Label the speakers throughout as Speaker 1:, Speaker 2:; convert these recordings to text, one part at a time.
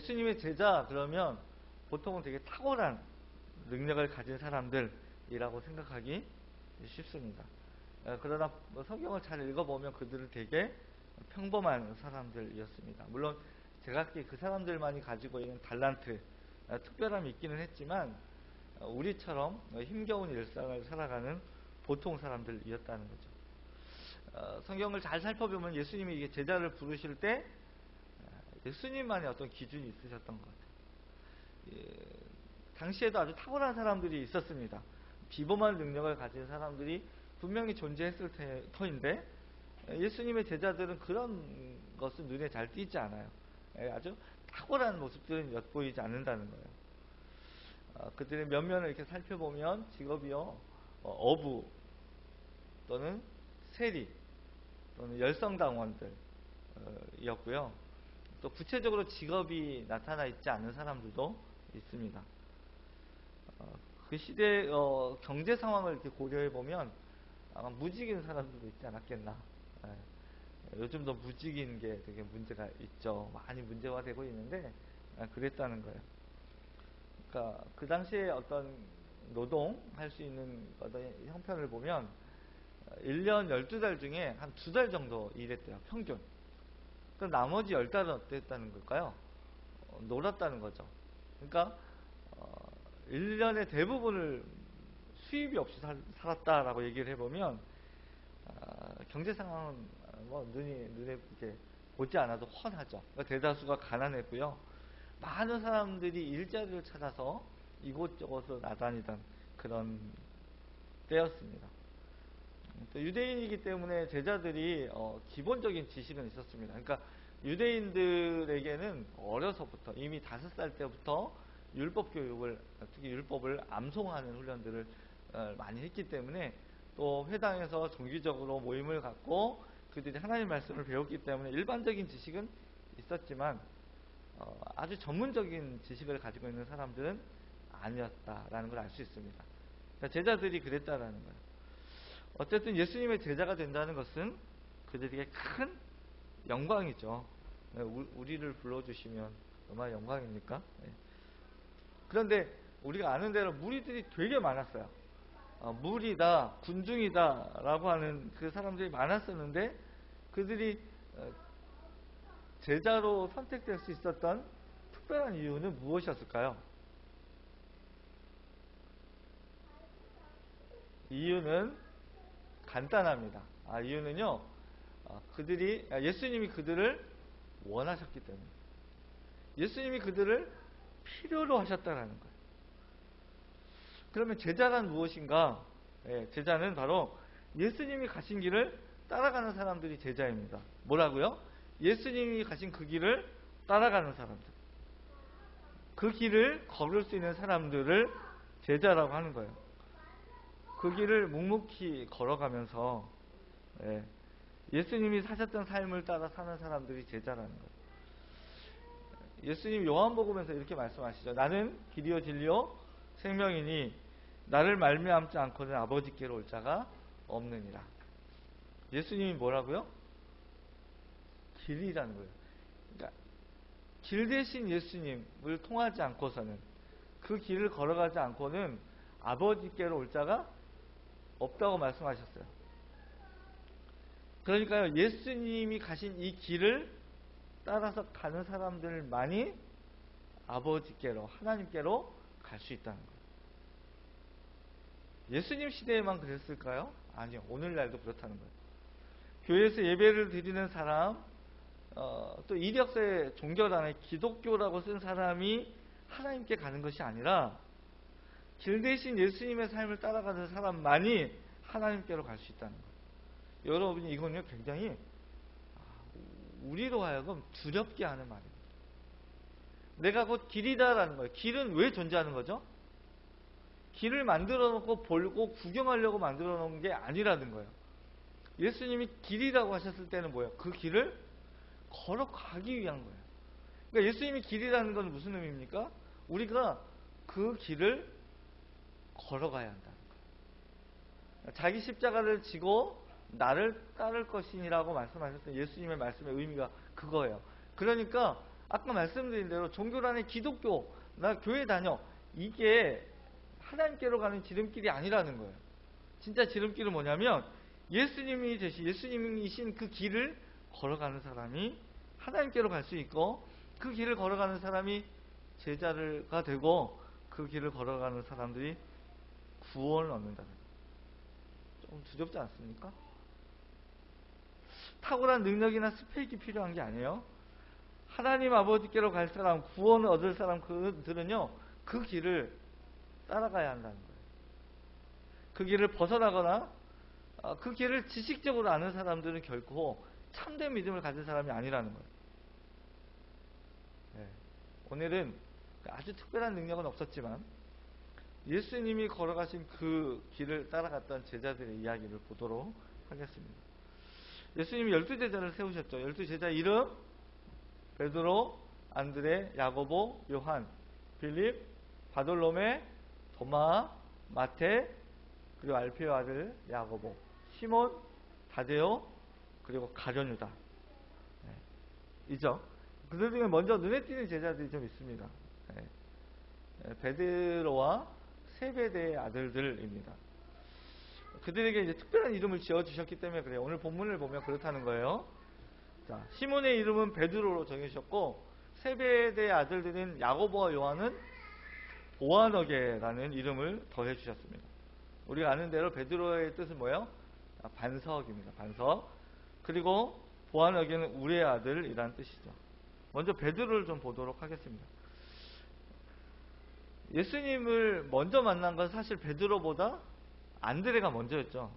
Speaker 1: 예수님의 제자 그러면 보통은 되게 탁월한 능력을 가진 사람들이라고 생각하기 쉽습니다. 그러나 성경을 잘 읽어보면 그들은 되게 평범한 사람들이었습니다. 물론 제각기 그 사람들만이 가지고 있는 달란트, 특별함이 있기는 했지만 우리처럼 힘겨운 일상을 살아가는 보통 사람들이었다는 거죠. 성경을 잘 살펴보면 예수님이 이게 제자를 부르실 때 예수님만의 어떤 기준이 있으셨던 것 같아요. 당시에도 아주 탁월한 사람들이 있었습니다. 비범한 능력을 가진 사람들이 분명히 존재했을 터인데 예수님의 제자들은 그런 것은 눈에 잘 띄지 않아요. 아주 탁월한 모습들은 엿보이지 않는다는 거예요. 그들의 면면을 이렇게 살펴보면 직업이요, 어부 또는 세리 또는 열성당원들이었고요. 또 구체적으로 직업이 나타나 있지 않은 사람들도 있습니다. 그 시대 경제 상황을 이렇게 고려해 보면 아마 무직인 사람들도 있지 않았겠나. 요즘도 무직인 게 되게 문제가 있죠. 많이 문제화되고 있는데 그랬다는 거예요. 그러니까 그 당시에 어떤 노동할 수 있는 어떤 형편을 보면 1년 12달 중에 한 2달 정도 일했대요. 평균. 그럼 나머지 10달은 어땠다는 걸까요? 놀았다는 거죠. 그러니까 1년의 대부분을 수입이 없이 살았다라고 얘기를 해보면 경제 상황은 뭐 눈에 이렇게 보지 않아도 훤하죠. 그러니까 대다수가 가난했고요. 많은 사람들이 일자리를 찾아서 이곳저곳으로 나다니던 그런 때였습니다. 또 유대인이기 때문에 제자들이 기본적인 지식은 있었습니다. 그러니까 유대인들에게는 어려서부터 이미 5살 때부터 율법 교육을, 특히 율법을 암송하는 훈련들을 많이 했기 때문에 또 회당에서 정기적으로 모임을 갖고 그들이 하나님 말씀을 배웠기 때문에 일반적인 지식은 있었지만 아주 전문적인 지식을 가지고 있는 사람들은 아니었다라는 걸 알 수 있습니다. 그러니까 제자들이 그랬다라는 거예요. 어쨌든 예수님의 제자가 된다는 것은 그들에게 큰 영광이죠. 우리를 불러주시면 얼마나 영광입니까? 그런데 우리가 아는 대로 무리들이 되게 많았어요. 무리다, 군중이다 라고 하는 그 사람들이 많았었는데 그들이 제자로 선택될 수 있었던 특별한 이유는 무엇이었을까요? 이유는 간단합니다. 이유는요, 예수님이 그들을 원하셨기 때문에, 예수님이 그들을 필요로 하셨다라는 거예요. 그러면 제자란 무엇인가? 제자는 바로 예수님이 가신 길을 따라가는 사람들이 제자입니다. 뭐라고요? 예수님이 가신 그 길을 따라가는 사람들. 그 길을 걸을 수 있는 사람들을 제자라고 하는 거예요. 그 길을 묵묵히 걸어가면서 예수님이 사셨던 삶을 따라 사는 사람들이 제자라는 거예요. 예수님 요한복음에서 이렇게 말씀하시죠. 나는 길이요 진리요 생명이니 나를 말미암지 않고는 아버지께로 올 자가 없느니라. 예수님이 뭐라고요? 길이라는 거예요. 그러니까 길 대신 예수님을 통하지 않고서는, 그 길을 걸어가지 않고는 아버지께로 올 자가 없다고 말씀하셨어요. 그러니까요, 예수님이 가신 이 길을 따라서 가는 사람들만이 아버지께로, 하나님께로 갈 수 있다는 거예요. 예수님 시대에만 그랬을까요? 아니요. 오늘날도 그렇다는 거예요. 교회에서 예배를 드리는 사람, 또 이력서에 종교란에 기독교라고 쓴 사람이 하나님께 가는 것이 아니라 길 대신 예수님의 삶을 따라가는 사람만이 하나님께로 갈 수 있다는 거예요. 여러분이 이건요 굉장히 우리로 하여금 두렵게 하는 말입니다. 내가 곧 길이다라는 거예요. 길은 왜 존재하는 거죠? 길을 만들어 놓고 볼고 구경하려고 만들어 놓은 게 아니라는 거예요. 예수님이 길이라고 하셨을 때는 뭐예요? 그 길을 걸어가기 위한 거예요. 그러니까 예수님이 길이라는 건 무슨 의미입니까? 우리가 그 길을 걸어가야 한다는 거예요. 자기 십자가를 지고 나를 따를 것이니라고 말씀하셨던 예수님의 말씀의 의미가 그거예요. 그러니까 아까 말씀드린 대로 종교란의 기독교, 나 교회 다녀, 이게 하나님께로 가는 지름길이 아니라는 거예요. 진짜 지름길은 뭐냐면 예수님이신 그 길을 걸어가는 사람이 하나님께로 갈 수 있고, 그 길을 걸어가는 사람이 제자가 되고, 그 길을 걸어가는 사람들이 구원을 얻는다는 거예요. 좀 두렵지 않습니까? 탁월한 능력이나 스펙이 필요한 게 아니에요. 하나님 아버지께로 갈 사람, 구원을 얻을 사람, 그들은요 그 길을 따라가야 한다는 거예요. 그 길을 벗어나거나 그 길을 지식적으로 아는 사람들은 결코 참된 믿음을 가진 사람이 아니라는 거예요. 네. 오늘은 아주 특별한 능력은 없었지만 예수님이 걸어가신 그 길을 따라갔던 제자들의 이야기를 보도록 하겠습니다. 예수님이 12제자를 세우셨죠. 12제자 이름: 베드로, 안드레, 야고보, 요한, 빌립, 바돌로메, 도마, 마테, 그리고 알페의 아들 야고보, 시몬, 다데오, 그리고 가룟유다. 이죠. 그들 중에 먼저 눈에 띄는 제자들이 좀 있습니다. 베드로와 세베대의 아들들입니다. 그들에게 이제 특별한 이름을 지어주셨기 때문에 그래요. 오늘 본문을 보면 그렇다는 거예요. 자, 시몬의 이름은 베드로로 정해주셨고, 세베대의 아들들인 야고보와 요한은 보아너게라는 이름을 더해주셨습니다. 우리가 아는 대로 베드로의 뜻은 뭐예요? 반석입니다. 반석. 그리고 보아너게는 우리의 아들이라는 뜻이죠. 먼저 베드로를 좀 보도록 하겠습니다. 예수님을 먼저 만난 건 사실 베드로보다 안드레가 먼저였죠.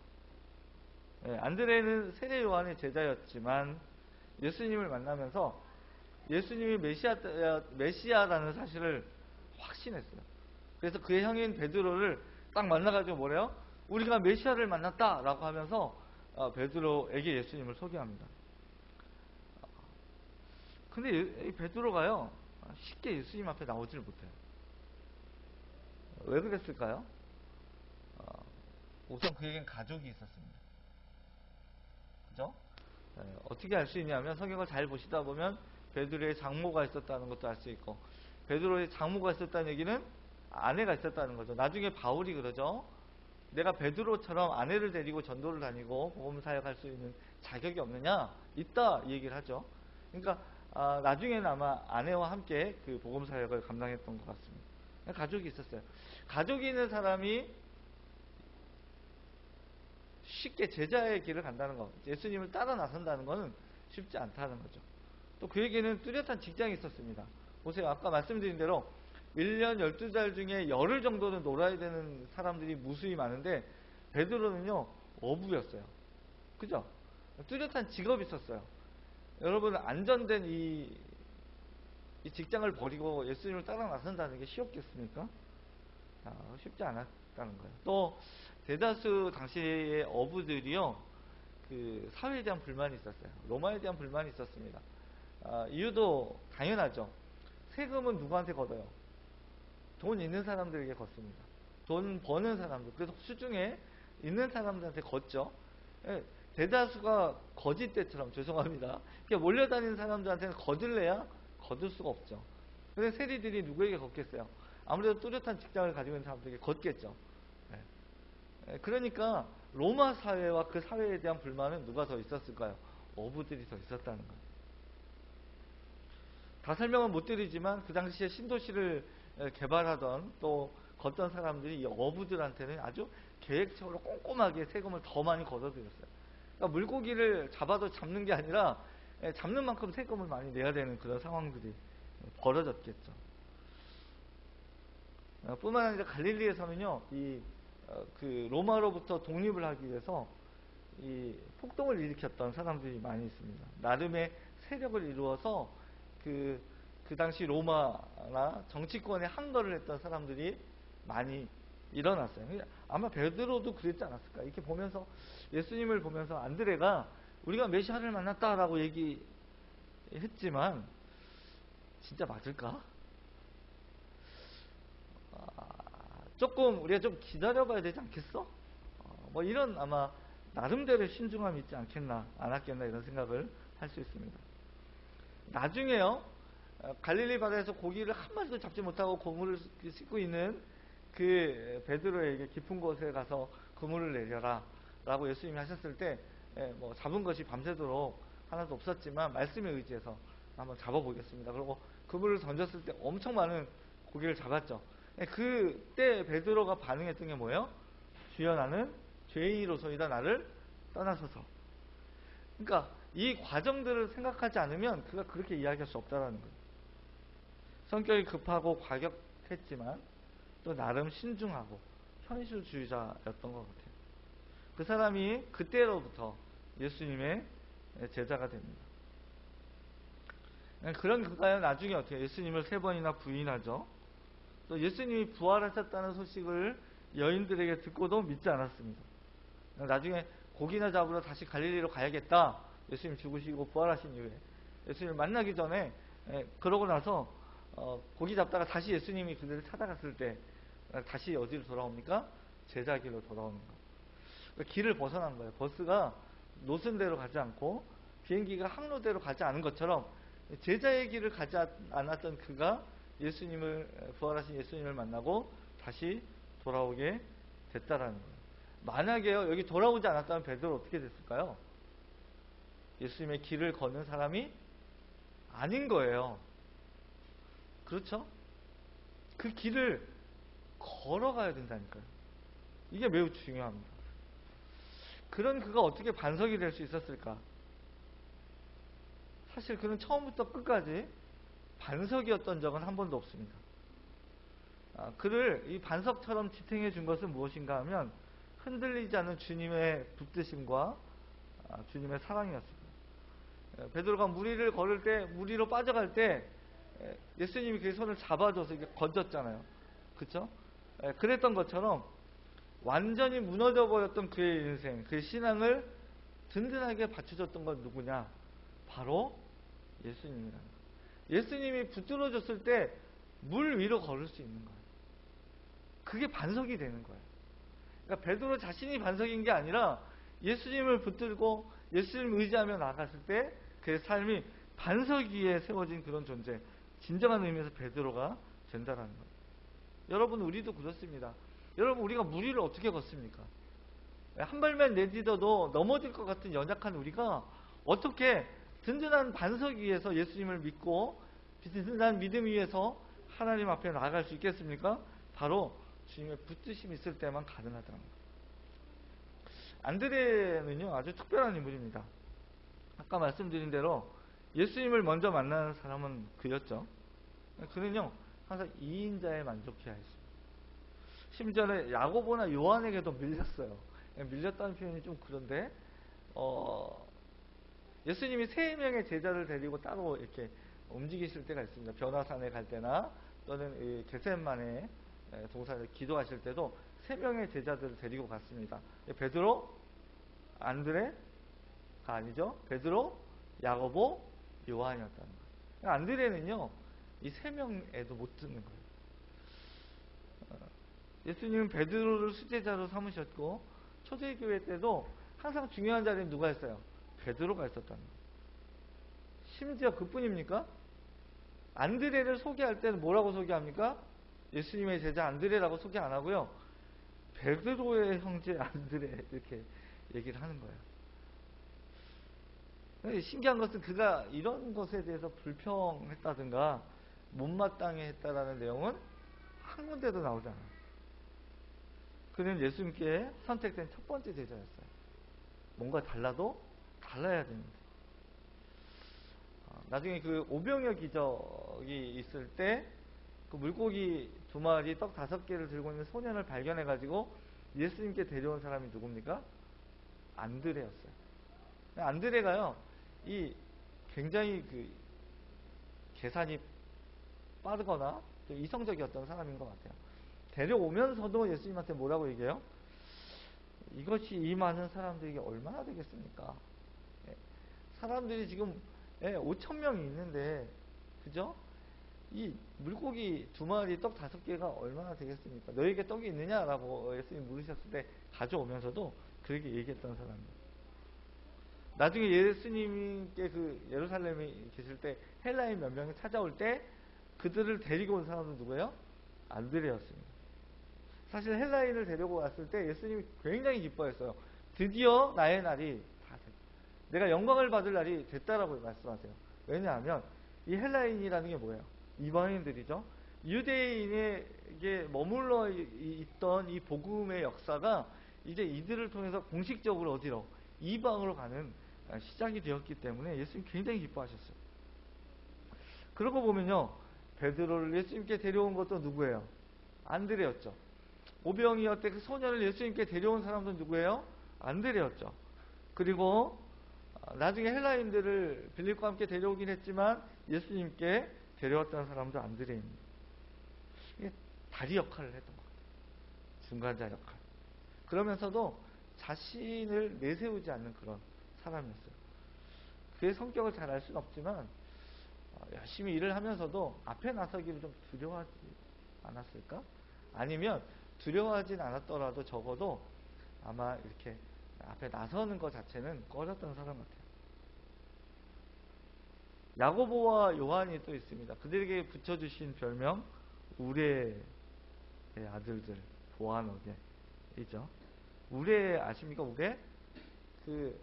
Speaker 1: 안드레는 세례 요한의 제자였지만 예수님을 만나면서 예수님이 메시아라는 사실을 확신했어요. 그래서 그의 형인 베드로를 딱 만나가지고 뭐래요? 우리가 메시아를 만났다라고 하면서 베드로에게 예수님을 소개합니다. 근데 이 베드로가요 쉽게 예수님 앞에 나오질 못해요. 왜 그랬을까요? 우선 그에겐 가족이 있었습니다. 그죠? 어떻게 알 수 있냐면 성경을 잘 보시다 보면 베드로의 장모가 있었다는 것도 알 수 있고, 베드로의 장모가 있었다는 얘기는 아내가 있었다는 거죠. 나중에 바울이 그러죠. 내가 베드로처럼 아내를 데리고 전도를 다니고 복음 사역할 수 있는 자격이 없느냐? 있다, 이 얘기를 하죠. 그러니까 나중에는 아마 아내와 함께 그 복음 사역을 감당했던 것 같습니다. 가족이 있었어요. 가족이 있는 사람이 쉽게 제자의 길을 간다는 것, 예수님을 따라 나선다는 것은 쉽지 않다는 거죠. 또 그에게는 뚜렷한 직장이 있었습니다. 보세요. 아까 말씀드린 대로 1년 12달 중에 열흘 정도는 놀아야 되는 사람들이 무수히 많은데 베드로는요 어부였어요. 그죠? 뚜렷한 직업이 있었어요. 여러분, 안전된 이 직장을 버리고 예수님을 따라 나선다는 게 쉬웠겠습니까? 쉽지 않았다는 거예요. 또 대다수 당시의 어부들이요 그 사회에 대한 불만이 있었어요. 로마에 대한 불만이 있었습니다. 이유도 당연하죠. 세금은 누구한테 걷어요? 돈 있는 사람들에게 걷습니다. 돈 버는 사람들, 그래서 수중에 있는 사람들한테 걷죠. 대다수가 거짓대처럼, 죄송합니다, 몰려다니는 사람들한테는 거들래야 거둘 수가 없죠. 그래서 세리들이 누구에게 걷겠어요? 아무래도 뚜렷한 직장을 가지고 있는 사람들에게 걷겠죠. 그러니까 로마 사회와 그 사회에 대한 불만은 누가 더 있었을까요? 어부들이 더 있었다는 거예요. 다 설명은 못 드리지만 그 당시에 신도시를 개발하던 또 걷던 사람들이 이 어부들한테는 아주 계획적으로 꼼꼼하게 세금을 더 많이 걷어들였어요. 그러니까 물고기를 잡아도 잡는 게 아니라 잡는 만큼 세금을 많이 내야 되는 그런 상황들이 벌어졌겠죠. 뿐만 아니라 갈릴리에서는요, 그 로마로부터 독립을 하기 위해서 이 폭동을 일으켰던 사람들이 많이 있습니다. 나름의 세력을 이루어서 그 당시 로마나 정치권에 항거를 했던 사람들이 많이 일어났어요. 아마 베드로도 그랬지 않았을까. 이렇게 보면서, 예수님을 보면서 안드레가 우리가 메시아를 만났다라고 얘기했지만 진짜 맞을까? 조금 우리가 좀 기다려봐야 되지 않겠어? 뭐 이런 아마 나름대로의 신중함이 있지 않겠나, 않았겠나, 이런 생각을 할 수 있습니다. 나중에요, 갈릴리 바다에서 고기를 한 마리도 잡지 못하고 그물을 씻고 있는 그 베드로에게 깊은 곳에 가서 그물을 내려라 라고 예수님이 하셨을 때 뭐 잡은 것이 밤새도록 하나도 없었지만 말씀에 의지해서 한번 잡아보겠습니다. 그리고 그물을 던졌을 때 엄청 많은 고기를 잡았죠. 그때 베드로가 반응했던 게 뭐예요? 주여, 나는 죄인으로서이다, 나를 떠나소서. 그러니까 이 과정들을 생각하지 않으면 그가 그렇게 이야기할 수 없다는 거예요. 성격이 급하고 과격했지만 또 나름 신중하고 현실주의자였던 것 같아요. 그 사람이 그때로부터 예수님의 제자가 됩니다. 그런 그가 나중에 어떻게 예수님을 3번이나 부인하죠. 또 예수님이 부활하셨다는 소식을 여인들에게 듣고도 믿지 않았습니다. 나중에 고기나 잡으러 다시 갈릴리로 가야겠다. 예수님 죽으시고 부활하신 이후에 예수님을 만나기 전에 그러고 나서 고기 잡다가 다시 예수님이 그들을 찾아갔을 때 다시 어디로 돌아옵니까? 제자 길로 돌아오는 거예요. 길을 벗어난 거예요. 버스가 노선대로 가지 않고 비행기가 항로대로 가지 않은 것처럼 제자의 길을 가지 않았던 그가 부활하신 예수님을 만나고 다시 돌아오게 됐다라는 거예요. 만약에요, 여기 돌아오지 않았다면 베드로 어떻게 됐을까요? 예수님의 길을 걷는 사람이 아닌 거예요. 그렇죠? 그 길을 걸어가야 된다니까요. 이게 매우 중요합니다. 그런 그가 어떻게 반석이 될 수 있었을까? 사실 그는 처음부터 끝까지 반석이었던 적은 한 번도 없습니다. 그를 이 반석처럼 지탱해 준 것은 무엇인가 하면 흔들리지 않는 주님의 붙드심과 주님의 사랑이었습니다. 베드로가 무리를 걸을 때, 무리로 빠져갈 때 예수님이 그의 손을 잡아줘서 이렇게 건졌잖아요. 그렇죠? 그랬던 것처럼 완전히 무너져 버렸던 그의 인생, 그의 신앙을 든든하게 받쳐줬던 건 누구냐? 바로 예수님이라는 거예요. 예수님이 붙들어줬을 때 물 위로 걸을 수 있는 거예요. 그게 반석이 되는 거예요. 그러니까 베드로 자신이 반석인 게 아니라 예수님을 붙들고 예수님을 의지하며 나갔을 때 그의 삶이 반석 위에 세워진 그런 존재, 진정한 의미에서 베드로가 된다는 거예요. 여러분, 우리도 그렇습니다. 여러분, 우리가 물 위를 어떻게 걷습니까? 한 발만 내딛어도 넘어질 것 같은 연약한 우리가 어떻게 든든한 반석 위에서 예수님을 믿고 든든한 믿음 위에서 하나님 앞에 나아갈 수 있겠습니까? 바로 주님의 붙드심이 있을 때만 가능하다는 거예요. 안드레는요, 아주 특별한 인물입니다. 아까 말씀드린 대로 예수님을 먼저 만나는 사람은 그였죠. 그는요, 항상 2인자에 만족해야 했습니다. 심지어는 야고보나 요한에게도 밀렸어요. 밀렸다는 표현이 좀 그런데 예수님이 3명의 제자를 데리고 따로 이렇게 움직이실 때가 있습니다. 변화산에 갈 때나 또는 겟세마네 동산에서 기도하실 때도 3명의 제자들을 데리고 갔습니다. 베드로, 안드레가 아니죠. 베드로, 야고보, 요한이었다는 거예요. 안드레는요, 이 3명에도 못 듣는 거예요. 예수님은 베드로를 수제자로 삼으셨고 초대교회 때도 항상 중요한 자리에 누가 있어요? 베드로가 있었다는 거예요. 심지어 그뿐입니까? 안드레를 소개할 때는 뭐라고 소개합니까? 예수님의 제자 안드레라고 소개 안 하고요, 베드로의 형제 안드레 이렇게 얘기를 하는 거예요. 신기한 것은 그가 이런 것에 대해서 불평했다든가 못마땅해 했다라는 내용은 한 군데도 나오지 않아요. 그는 예수님께 선택된 첫 번째 제자였어요. 뭔가 달라도 달라야 됩니다. 나중에 그 오병이어 기적이 있을 때 그 물고기 2마리, 떡 5개를 들고 있는 소년을 발견해 가지고 예수님께 데려온 사람이 누굽니까? 안드레였어요. 안드레가요, 이 굉장히 그 계산이 빠르거나 좀 이성적이었던 사람인 것 같아요. 데려오면서도 예수님한테 뭐라고 얘기해요? 이것이 이 많은 사람들에게 얼마나 되겠습니까? 사람들이 지금 5,000명이 있는데, 그죠? 이 물고기 2마리, 떡 5개가 얼마나 되겠습니까? 너에게 떡이 있느냐라고 예수님 물으셨을 때 가져오면서도 그렇게 얘기했던 사람이에요. 나중에 예수님께 그 예루살렘에 계실 때 헬라인 몇 명이 찾아올 때 그들을 데리고 온 사람은 누구예요? 안드레였습니다. 사실 헬라인을 데리고 왔을 때 예수님이 굉장히 기뻐했어요. 드디어 나의 날이 다 됐다. 내가 영광을 받을 날이 됐다라고 말씀하세요. 왜냐하면 이 헬라인이라는 게 뭐예요? 이방인들이죠. 유대인에게 머물러 있던 이 복음의 역사가 이제 이들을 통해서 공식적으로 어디로? 이방으로 가는 시작이 되었기 때문에 예수님 굉장히 기뻐하셨어요. 그러고 보면요, 베드로를 예수님께 데려온 것도 누구예요? 안드레였죠. 오병이어때 그 소년을 예수님께 데려온 사람도 누구예요? 안드레였죠. 그리고 나중에 헬라인들을 빌립과 함께 데려오긴 했지만 예수님께 데려왔던 사람도 안드레입니다. 이게 다리 역할을 했던 것 같아요. 중간자 역할. 그러면서도 자신을 내세우지 않는 그런 사람이었어요. 그의 성격을 잘 알 수는 없지만 열심히 일을 하면서도 앞에 나서기를 좀 두려워하지 않았을까? 아니면 두려워하진 않았더라도 적어도 아마 이렇게 앞에 나서는 것 자체는 꺼렸던 사람 같아요. 야고보와 요한이 또 있습니다. 그들에게 붙여주신 별명 우레의 아들들, 보아너게이죠. 우레 아십니까? 우레? 그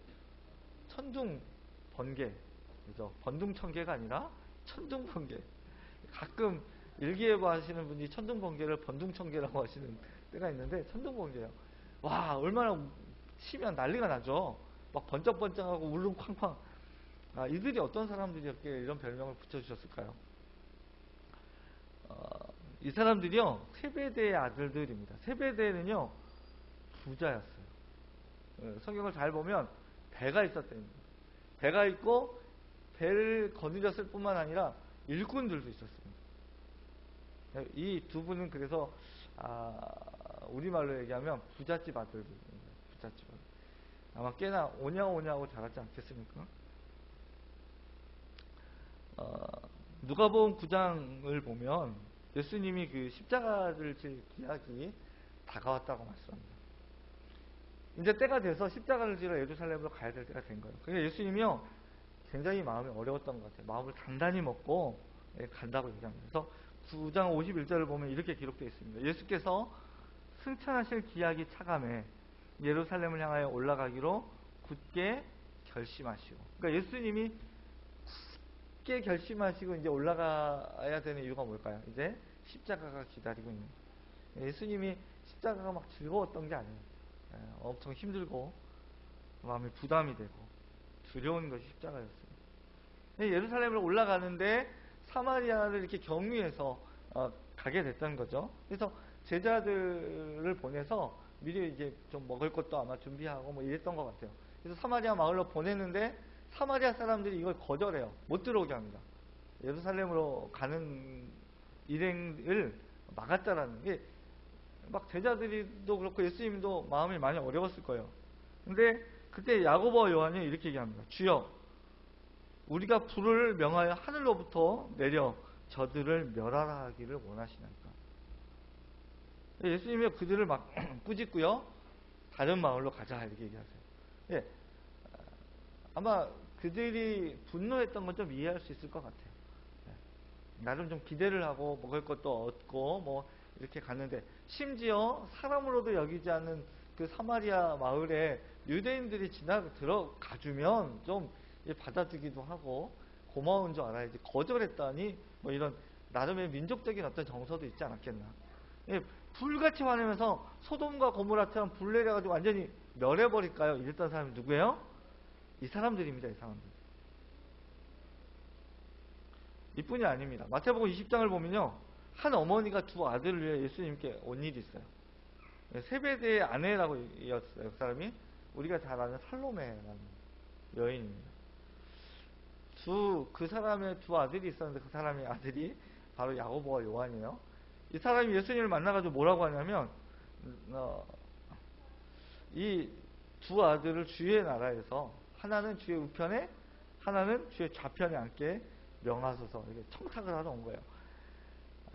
Speaker 1: 천둥 번개, 그죠? 번둥천개가 아니라 천둥 번개. 가끔 일기예보 하시는 분이 천둥 번개를 번둥천개라고 하시는 때가 있는데 천둥 번개요. 와, 얼마나 치면 난리가 나죠. 막 번쩍번쩍하고 울릉쾅쾅. 이들이 어떤 사람들이었기에 이런 별명을 붙여주셨을까요? 이 사람들이요, 세베대의 아들들입니다. 세베대는요, 부자였어요. 성경을 잘 보면 배가 있었답니다. 배가 있고 배를 거느렸을 뿐만 아니라 일꾼들도 있었습니다. 이 두 분은 그래서 우리말로 얘기하면 부잣집 아들들입니다. 부잣집 아들. 아마 꽤나 오냐오냐하고 자랐지 않겠습니까? 누가복음 9장을 보면 예수님이 그 십자가를 질 기약이 다가왔다고 말씀합니다. 이제 때가 돼서 십자가를 지러 예루살렘으로 가야 될 때가 된 거예요. 그러니까 예수님이요, 굉장히 마음이 어려웠던 것 같아요. 마음을 단단히 먹고 간다고 얘기합니다. 그래서 9장 51절을 보면 이렇게 기록되어 있습니다. 예수께서 승천하실 기약이 차감해 예루살렘을 향하여 올라가기로 굳게 결심하시고, 그러니까 예수님이 굳게 결심하시고 이제 올라가야 되는 이유가 뭘까요? 이제 십자가가 기다리고 있는 거예요. 예수님이 십자가가 막 즐거웠던 게 아니에요. 엄청 힘들고 마음이 부담이 되고 두려운 것이 십자가였습니다. 예루살렘을 올라가는데 사마리아를 이렇게 경유해서 가게 됐던 거죠. 그래서 제자들을 보내서 미리 이제 좀 먹을 것도 아마 준비하고 뭐 이랬던 것 같아요. 그래서 사마리아 마을로 보냈는데 사마리아 사람들이 이걸 거절해요. 못 들어오게 합니다. 예루살렘으로 가는 일행을 막았다라는 게, 막 제자들도 그렇고 예수님도 마음이 많이 어려웠을 거예요. 근데 그때 야고보와 요한이 이렇게 얘기합니다. 주여, 우리가 불을 명하여 하늘로부터 내려 저들을 멸하라 하기를 원하시나이까. 예수님이 그들을 막 꾸짖고요, 다른 마을로 가자 이렇게 얘기하세요. 예, 아마 그들이 분노했던 건 좀 이해할 수 있을 것 같아요. 나름 좀 기대를 하고 먹을 것도 얻고 뭐 이렇게 갔는데, 심지어 사람으로도 여기지 않는 그 사마리아 마을에 유대인들이 들어가주면 좀 받아주기도 하고 고마운 줄 알아야지 거절했다니 뭐 이런 나름의 민족적인 어떤 정서도 있지 않았겠나. 불같이 화내면서 소돔과 고모라처럼 불 내려가지고 완전히 멸해버릴까요? 이랬던 사람이 누구예요? 이 사람들입니다. 이 사람들. 이뿐이 아닙니다. 마태복음 20장을 보면요, 한 어머니가 두 아들을 위해 예수님께 온 일이 있어요. 세베대의 아내라고 이었어요. 그 사람이 우리가 잘 아는 살로메라는 여인입니다. 그 사람의 두 아들이 있었는데 그 사람의 아들이 바로 야고보와 요한이에요. 이 사람이 예수님을 만나가지고 뭐라고 하냐면 이 두 아들을 주의 나라에서 하나는 주의 우편에 하나는 주의 좌편에 앉게 명하소서, 이렇게 청탁을 하러 온 거예요.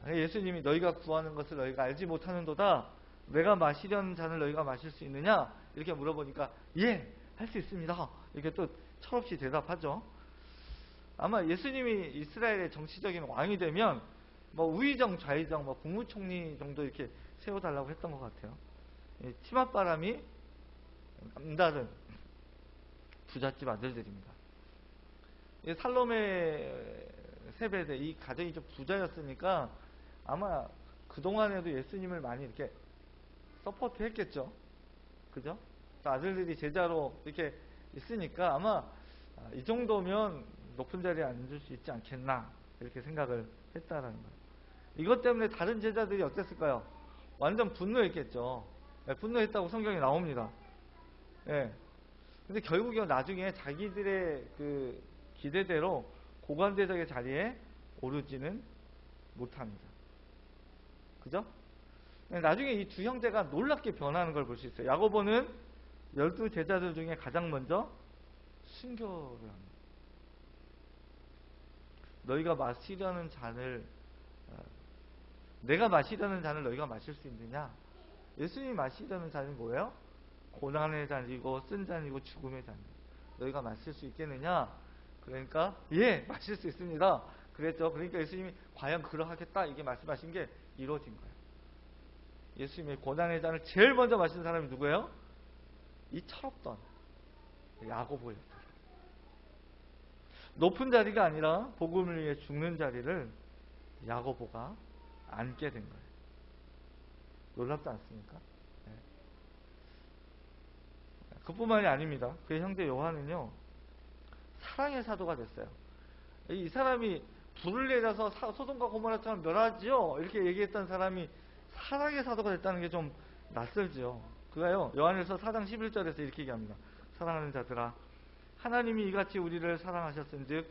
Speaker 1: 예수님이 너희가 구하는 것을 너희가 알지 못하는도다. 내가 마시려는 잔을 너희가 마실 수 있느냐? 이렇게 물어보니까 예, 할 수 있습니다. 이렇게 또 철없이 대답하죠. 아마 예수님이 이스라엘의 정치적인 왕이 되면 뭐 우의정, 좌의정, 뭐 국무총리 정도 이렇게 세워달라고 했던 것 같아요. 치맛바람이 남다른 부잣집 아들들입니다. 살로메 세베대 이 가정이 좀 부자였으니까 아마 그동안에도 예수님을 많이 이렇게 서포트 했겠죠. 그죠? 아들들이 제자로 이렇게 있으니까 아마 이 정도면 높은 자리에 앉을 수 있지 않겠나 이렇게 생각을 했다라는 거예요. 이것 때문에 다른 제자들이 어땠을까요? 완전 분노했겠죠. 분노했다고 성경에 나옵니다. 예. 근데 결국에 나중에 자기들의 그 기대대로 고관대적의 자리에 오르지는 못합니다. 그죠? 나중에 이 두 형제가 놀랍게 변하는 걸 볼 수 있어요. 야고보는 12 제자들 중에 가장 먼저 순교를 합니다. 너희가 마시려는 잔을 내가 마시려는 잔을 너희가 마실 수 있느냐? 예수님이 마시려는 잔이 뭐예요? 고난의 잔이고 쓴 잔이고 죽음의 잔. 너희가 마실 수 있겠느냐? 그러니까 예, 마실 수 있습니다. 그랬죠. 그러니까 예수님이 과연 그러하겠다 이게 말씀하신 게 이루어진 거예요. 예수님의 고난의 잔을 제일 먼저 마신 사람이 누구예요? 이 철없던 야고보였어요. 높은 자리가 아니라 복음을 위해 죽는 자리를 야고보가 앉게 된 거예요. 놀랍지 않습니까? 네. 그뿐만이 아닙니다. 그의 형제 요한은요 사랑의 사도가 됐어요. 이 사람이 불을 내려서 소돔과 고모라처럼 멸하지요 이렇게 얘기했던 사람이 사랑의 사도가 됐다는 게 좀 낯설지요. 그가요 요한일서 4장 11절에서 이렇게 얘기합니다. 사랑하는 자들아 하나님이 이같이 우리를 사랑하셨은즉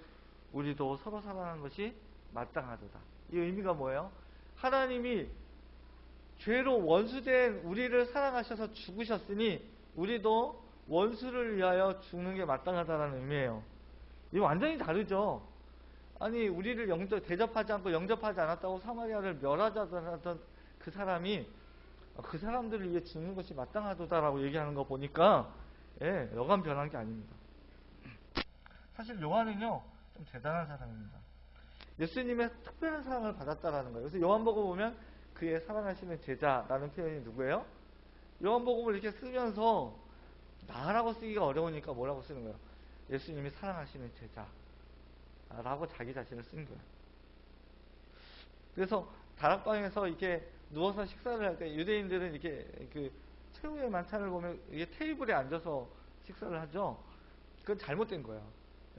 Speaker 1: 우리도 서로 사랑하는 것이 마땅하도다. 이 의미가 뭐예요? 하나님이 죄로 원수된 우리를 사랑하셔서 죽으셨으니 우리도 원수를 위하여 죽는 게 마땅하다는 의미예요. 이거 완전히 다르죠. 아니 우리를 대접하지 않고 영접하지 않았다고 사마리아를 멸하자던 그 사람이 그 사람들을 위해 죽는 것이 마땅하도다라고 얘기하는 거 보니까 예, 여간 변한 게 아닙니다. 사실 요한은요 좀 대단한 사람입니다. 예수님의 특별한 사랑을 받았다라는 거예요. 그래서 요한복음 보면 그의 사랑하시는 제자라는 표현이 누구예요? 요한복음을 이렇게 쓰면서 나라고 쓰기가 어려우니까 뭐라고 쓰는 거예요? 예수님이 사랑하시는 제자라고 자기 자신을 쓴 거예요. 그래서 다락방에서 이렇게 누워서 식사를 할 때 유대인들은 이렇게 그 최후의 만찬을 보면 이게 테이블에 앉아서 식사를 하죠. 그건 잘못된 거예요.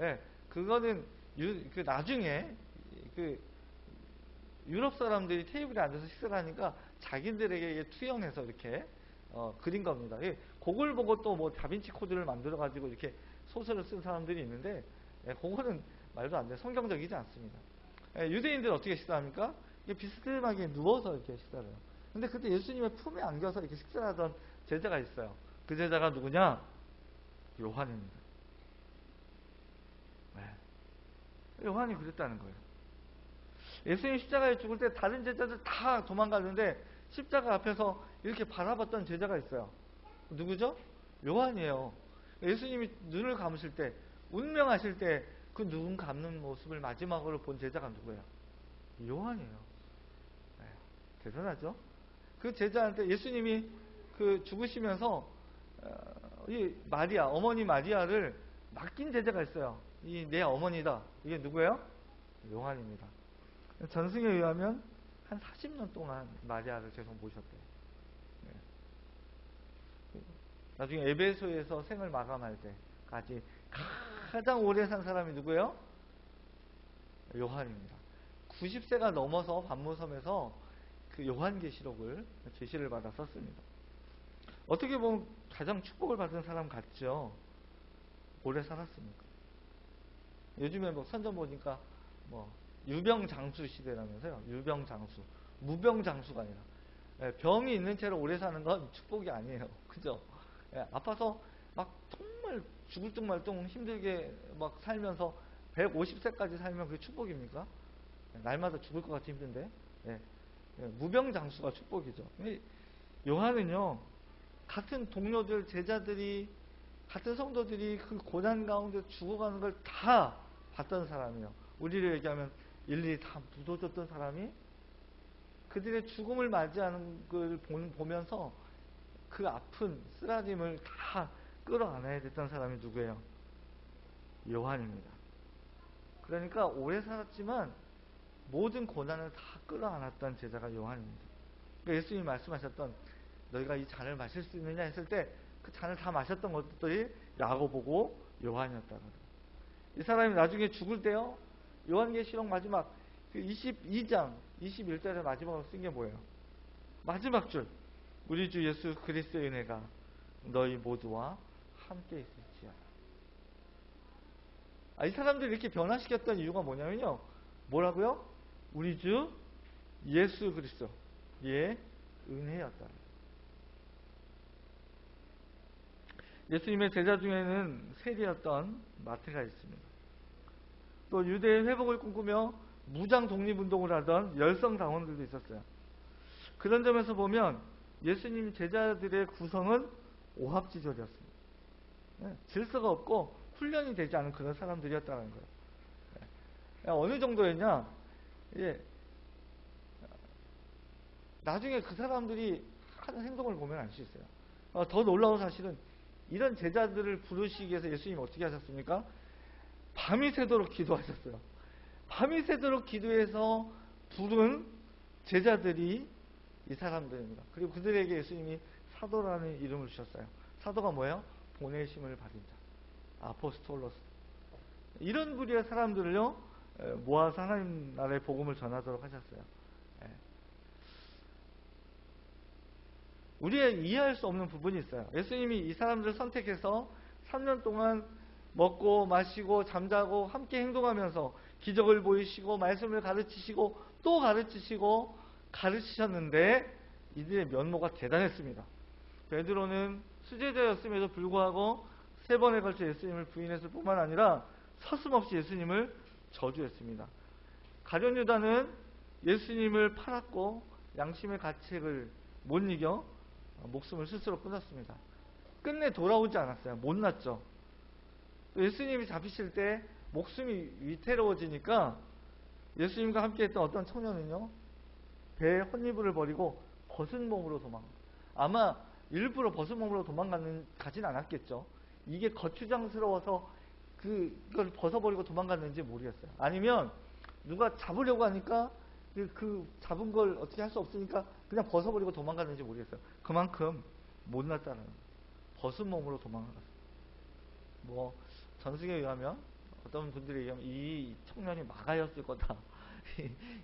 Speaker 1: 예, 그거는 그 나중에 그 유럽 사람들이 테이블에 앉아서 식사를 하니까 자기들에게 이게 투영해서 이렇게 그린 겁니다. 예, 그걸 보고 또 뭐 다빈치 코드를 만들어 가지고 이렇게 소설을 쓴 사람들이 있는데 예, 그거는 말도 안 돼. 성경적이지 않습니다. 예, 유대인들은 어떻게 식사합니까? 비스듬하게 누워서 이렇게 식사를 해요. 근데 그때 예수님의 품에 안겨서 이렇게 식사를 하던 제자가 있어요. 그 제자가 누구냐? 요한입니다. 네. 요한이 그랬다는 거예요. 예수님 십자가에 죽을 때 다른 제자들 다 도망갔는데 십자가 앞에서 이렇게 바라봤던 제자가 있어요. 누구죠? 요한이에요. 예수님이 눈을 감으실 때, 운명하실 때 그 눈 감는 모습을 마지막으로 본 제자가 누구예요? 요한이에요. 네. 대단하죠? 그 제자한테 예수님이 그 죽으시면서 이 마리아, 어머니 마리아를 맡긴 제자가 있어요. 이 내 어머니다. 이게 누구예요? 요한입니다. 전승에 의하면 한 40년 동안 마리아를 계속 모셨대요. 네. 나중에 에베소에서 생을 마감할 때까지 가장 오래 산 사람이 누구예요? 요한입니다. 90세가 넘어서 반모섬에서 그 요한계시록을 계시를 받아 썼습니다. 어떻게 보면 가장 축복을 받은 사람 같죠? 오래 살았으니까. 요즘에 뭐 선전 보니까 뭐 유병장수 시대라면서요. 유병장수. 무병장수가 아니라 병이 있는 채로 오래 사는 건 축복이 아니에요. 그죠? 아파서 막 정말 죽을 둥 말 둥 힘들게 막 살면서 150세까지 살면 그게 축복입니까? 날마다 죽을 것 같이 힘든데. 무병장수가 축복이죠. 요한은요 같은 동료들 제자들이 같은 성도들이 그 고난 가운데 죽어가는 걸 다 봤던 사람이에요. 우리를 얘기하면 일일이 다 묻어줬던 사람이 그들의 죽음을 맞이하는 걸 보면서 그 아픈 쓰라림을 다 끌어안아야 됐던 사람이 누구예요? 요한입니다. 그러니까 오래 살았지만 모든 고난을 다 끌어안았던 제자가 요한입니다. 그러니까 예수님이 말씀하셨던 너희가 이 잔을 마실 수 있느냐 했을 때 그 잔을 다 마셨던 것들이 야고보고 요한이었다고. 이 사람이 나중에 죽을 때요, 요한계시록 마지막 22장 21절에 마지막으로 쓴 게 뭐예요? 마지막 줄, 우리 주 예수 그리스도의 은혜가 너희 모두와 함께 있을지어다. 이 사람들을 이렇게 변화시켰던 이유가 뭐냐면요, 뭐라고요? 우리 주 예수 그리스도의 은혜였다. 예수님의 제자 중에는 세리였던 마태가 있습니다. 또 유대의 회복을 꿈꾸며 무장 독립운동을 하던 열성당원들도 있었어요. 그런 점에서 보면 예수님 제자들의 구성은 오합지졸이었습니다. 질서가 없고 훈련이 되지 않은 그런 사람들이었다는 거예요. 어느 정도였냐, 나중에 그 사람들이 하는 행동을 보면 알 수 있어요. 더 놀라운 사실은 이런 제자들을 부르시기 위해서 예수님이 어떻게 하셨습니까? 밤이 새도록 기도하셨어요. 밤이 새도록 기도해서 부른 제자들이 이 사람들입니다. 그리고 그들에게 예수님이 사도라는 이름을 주셨어요. 사도가 뭐예요? 보내심을 받은 자, 아포스톨로스. 이런 부류의 사람들을요 모아서 하나님 나라의 복음을 전하도록 하셨어요. 우리가 이해할 수 없는 부분이 있어요. 예수님이 이 사람들을 선택해서 3년 동안 먹고 마시고 잠자고 함께 행동하면서 기적을 보이시고 말씀을 가르치시고 또 가르치시고 가르치셨는데 이들의 면모가 대단했습니다. 베드로는 수제자였음에도 불구하고 3번에 걸쳐 예수님을 부인했을 뿐만 아니라 서슴없이 예수님을 저주했습니다. 가룟 유다는 예수님을 팔았고 양심의 가책을 못 이겨 목숨을 스스로 끊었습니다. 끝내 돌아오지 않았어요. 못났죠. 예수님이 잡히실 때 목숨이 위태로워지니까 예수님과 함께 했던 어떤 청년은요, 배에 헛이불을 버리고 벗은 몸으로 아마 일부러 벗은 몸으로 가진 않았겠죠. 이게 거추장스러워서 그걸 벗어버리고 도망갔는지 모르겠어요. 아니면 누가 잡으려고 하니까 그 잡은 걸 어떻게 할 수 없으니까 그냥 벗어버리고 도망갔는지 모르겠어요. 그만큼 못났다는, 벗은 몸으로 도망갔어요. 전승에 의하면, 어떤 분들이 얘기하면 이 청년이 마가였을 거다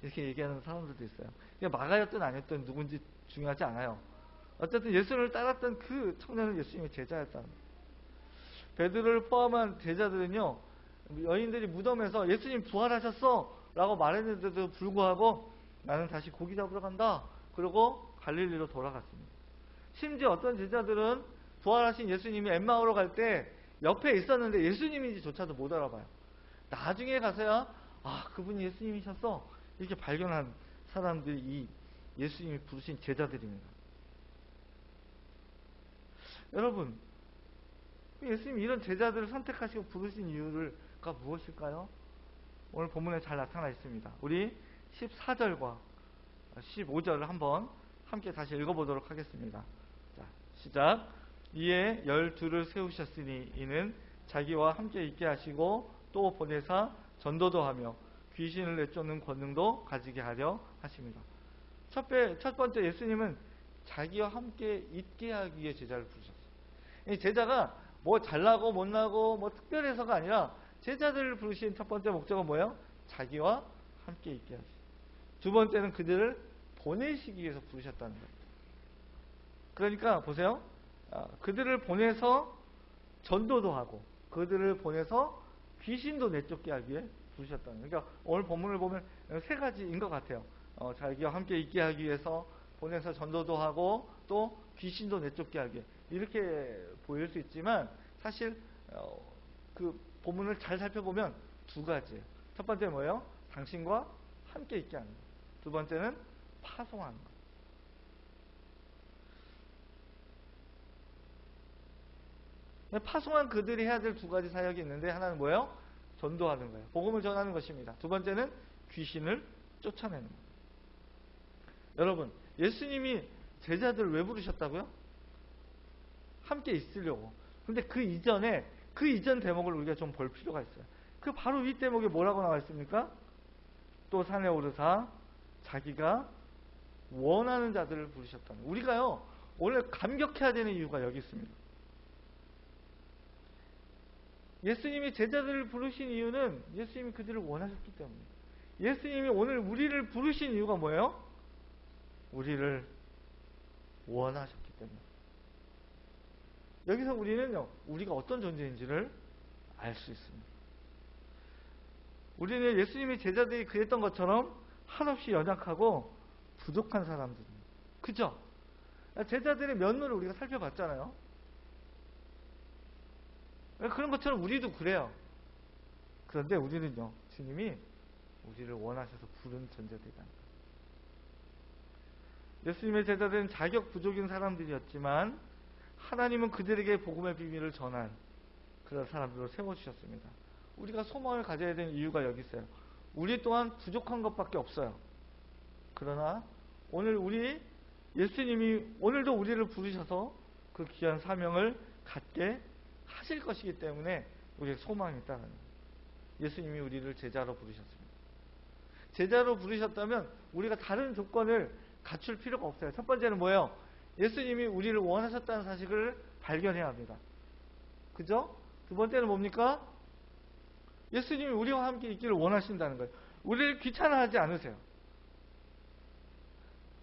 Speaker 1: 이렇게 얘기하는 사람들도 있어요. 마가였든 아니었든 누군지 중요하지 않아요. 어쨌든 예수를 따랐던 그 청년은 예수님의 제자였다는 거예요. 베드로를 포함한 제자들은요, 여인들이 무덤에서 예수님 부활하셨어 라고 말했는데도 불구하고 나는 다시 고기 잡으러 간다 그러고 갈릴리로 돌아갔습니다. 심지어 어떤 제자들은 부활하신 예수님이 엠마오로 갈 때 옆에 있었는데 예수님인지조차도 못 알아봐요. 나중에 가서야 그분이 예수님이셨어 이렇게 발견한 사람들이 이 예수님이 부르신 제자들입니다. 여러분, 예수님이 이런 제자들을 선택하시고 부르신 이유가 무엇일까요? 오늘 본문에 잘 나타나 있습니다. 우리 14절과 15절을 한번 함께 다시 읽어보도록 하겠습니다. 자, 시작. 이에 12를 세우셨으니 이는 자기와 함께 있게 하시고 또 보내사 전도도 하며 귀신을 내쫓는 권능도 가지게 하려 하십니다. 첫 번째, 예수님은 자기와 함께 있게 하기 위해 제자를 부르셨어요. 이 제자가 잘나고 못나고 특별해서가 아니라 제자들을 부르신 첫 번째 목적은 뭐예요? 자기와 함께 있게 하시고, 두 번째는 그들을 보내시기 위해서 부르셨다는 거예요. 그러니까 보세요. 그들을 보내서 전도도 하고 그들을 보내서 귀신도 내쫓게 하기 위해 부르셨다는 거예요. 그러니까 오늘 본문을 보면 3가지인 것 같아요. 자기와 함께 있게 하기 위해서, 보내서 전도도 하고 또 귀신도 내쫓게 하기 위해, 이렇게 보일 수 있지만 사실 그 본문을 잘 살펴보면 2가지예요. 첫 번째는 뭐예요? 당신과 함께 있게 하는 것. 두 번째는 파송하는 것. 파송한 그들이 해야 될 두 가지 사역이 있는데, 하나는 뭐예요? 전도하는 거예요. 복음을 전하는 것입니다. 두 번째는 귀신을 쫓아내는 거예요. 여러분, 예수님이 제자들을 왜 부르셨다고요? 함께 있으려고. 근데 그 이전 대목을 우리가 좀 볼 필요가 있어요. 그 바로 위 대목에 뭐라고 나와 있습니까? 또 산에 오르사 자기가 원하는 자들을 부르셨다는 거예요. 우리가요, 오늘 감격해야 되는 이유가 여기 있습니다. 예수님이 제자들을 부르신 이유는 예수님이 그들을 원하셨기 때문이에요. 예수님이 오늘 우리를 부르신 이유가 뭐예요? 우리를 원하셨기 때문에. 여기서 우리는요, 우리가 어떤 존재인지를 알 수 있습니다. 우리는 예수님의 제자들이 그랬던 것처럼 한없이 연약하고 부족한 사람들입니다. 그죠? 제자들의 면모를 우리가 살펴봤잖아요. 그런 것처럼 우리도 그래요. 그런데 우리는요, 주님이 우리를 원하셔서 부른 존재들이다. 예수님의 제자들은 자격 부족인 사람들이었지만 하나님은 그들에게 복음의 비밀을 전한 그런 사람들로 세워주셨습니다. 우리가 소망을 가져야 되는 이유가 여기 있어요. 우리 또한 부족한 것밖에 없어요. 그러나 오늘 예수님이 오늘도 우리를 부르셔서 그 귀한 사명을 갖게 하실 것이기 때문에 우리의 소망이 있다는 거예요. 예수님이 우리를 제자로 부르셨습니다. 제자로 부르셨다면 우리가 다른 조건을 갖출 필요가 없어요. 첫 번째는 뭐예요? 예수님이 우리를 원하셨다는 사실을 발견해야 합니다. 그죠? 두 번째는 뭡니까? 예수님이 우리와 함께 있기를 원하신다는 거예요. 우리를 귀찮아하지 않으세요.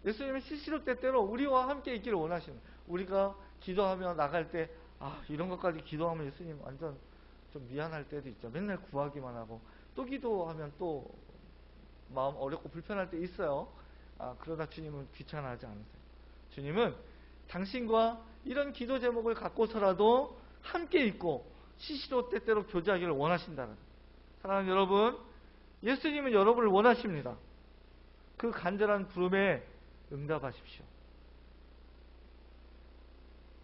Speaker 1: 예수님은 시시로 때때로 우리와 함께 있기를 원하시는 거예요. 우리가 기도하며 나갈 때 이런 것까지 기도하면 예수님 완전 좀 미안할 때도 있죠. 맨날 구하기만 하고 또 기도하면 또 마음 어렵고 불편할 때 있어요. 그러나 주님은 귀찮아하지 않으세요. 주님은 당신과 이런 기도 제목을 갖고서라도 함께 있고 시시로 때때로 교제하기를 원하신다는 거예요. 사랑하는 여러분, 예수님은 여러분을 원하십니다. 그 간절한 부름에 응답하십시오.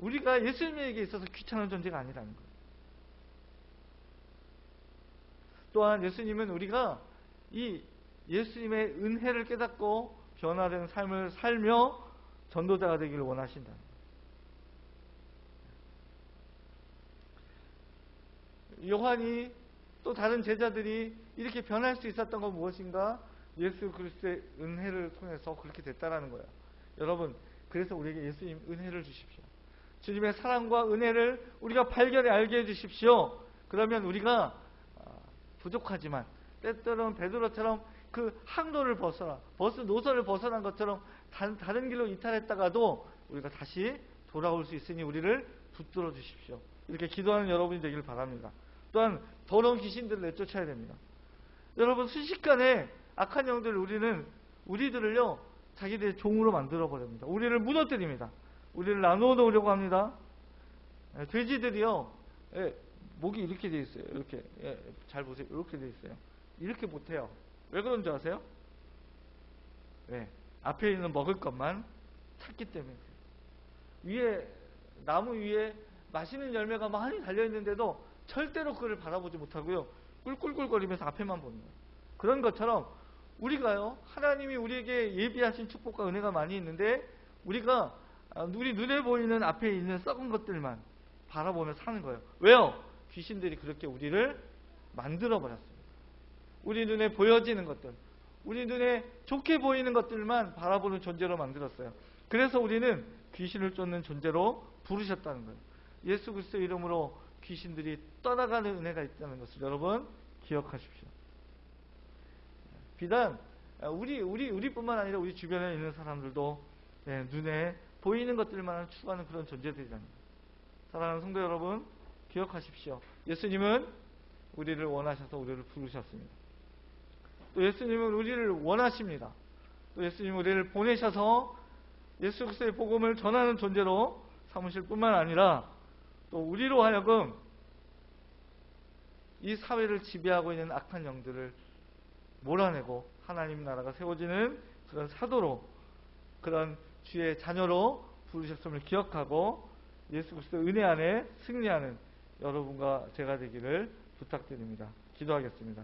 Speaker 1: 우리가 예수님에게 있어서 귀찮은 존재가 아니라는 거예요. 또한 예수님은 우리가 이 예수님의 은혜를 깨닫고 변화된 삶을 살며 전도자가 되기를 원하신다. 요한이 또 다른 제자들이 이렇게 변할 수 있었던 건 무엇인가? 예수 그리스도의 은혜를 통해서 그렇게 됐다라는 거예요. 여러분, 그래서 우리에게 예수님 은혜를 주십시오. 주님의 사랑과 은혜를 우리가 발견해 알게 해주십시오. 그러면 우리가 부족하지만 때때로는 베드로처럼 그 항로를 노선을 벗어난 것처럼 다른 길로 이탈했다가도 우리가 다시 돌아올 수 있으니 우리를 붙들어 주십시오. 이렇게 기도하는 여러분이 되길 바랍니다. 또한 더러운 귀신들을 내쫓아야 됩니다. 여러분, 순식간에 악한 영들 우리들을요 자기들의 종으로 만들어 버립니다. 우리를 무너뜨립니다. 우리를 나누어 놓으려고 합니다. 돼지들이요, 목이 이렇게 돼 있어요. 이렇게, 잘 보세요. 이렇게 돼 있어요. 이렇게 못해요. 왜 그런 줄 아세요? 앞에 있는 먹을 것만 찾기 때문에. 나무 위에 맛있는 열매가 많이 달려있는데도 절대로 그를 바라보지 못하고요, 꿀꿀꿀거리면서 앞에만 보는 거예요. 그런 것처럼 우리가요, 하나님이 우리에게 예비하신 축복과 은혜가 많이 있는데 우리가 우리 눈에 보이는 앞에 있는 썩은 것들만 바라보며 사는 거예요. 왜요? 귀신들이 그렇게 우리를 만들어 버렸습니다. 우리 눈에 보여지는 것들, 우리 눈에 좋게 보이는 것들만 바라보는 존재로 만들었어요. 그래서 우리는 귀신을 쫓는 존재로 부르셨다는 거예요. 예수 그리스도의 이름으로 귀신들이 떠나가는 은혜가 있다는 것을 여러분 기억하십시오. 비단 우리뿐만 아니라 우리 주변에 있는 사람들도 눈에 보이는 것들만 추구하는 그런 존재들이라는 거예요. 사랑하는 성도 여러분, 기억하십시오. 예수님은 우리를 원하셔서 우리를 부르셨습니다. 또 예수님은 우리를 원하십니다. 또 예수님은 우리를 보내셔서 예수 그리스도의 복음을 전하는 존재로 삼으실 뿐만 아니라 또 우리로 하여금 이 사회를 지배하고 있는 악한 영들을 몰아내고 하나님 나라가 세워지는 그런 사도로, 그런 주의 자녀로 부르셨음을 기억하고 예수 그리스도 은혜 안에 승리하는 여러분과 제가 되기를 부탁드립니다. 기도하겠습니다.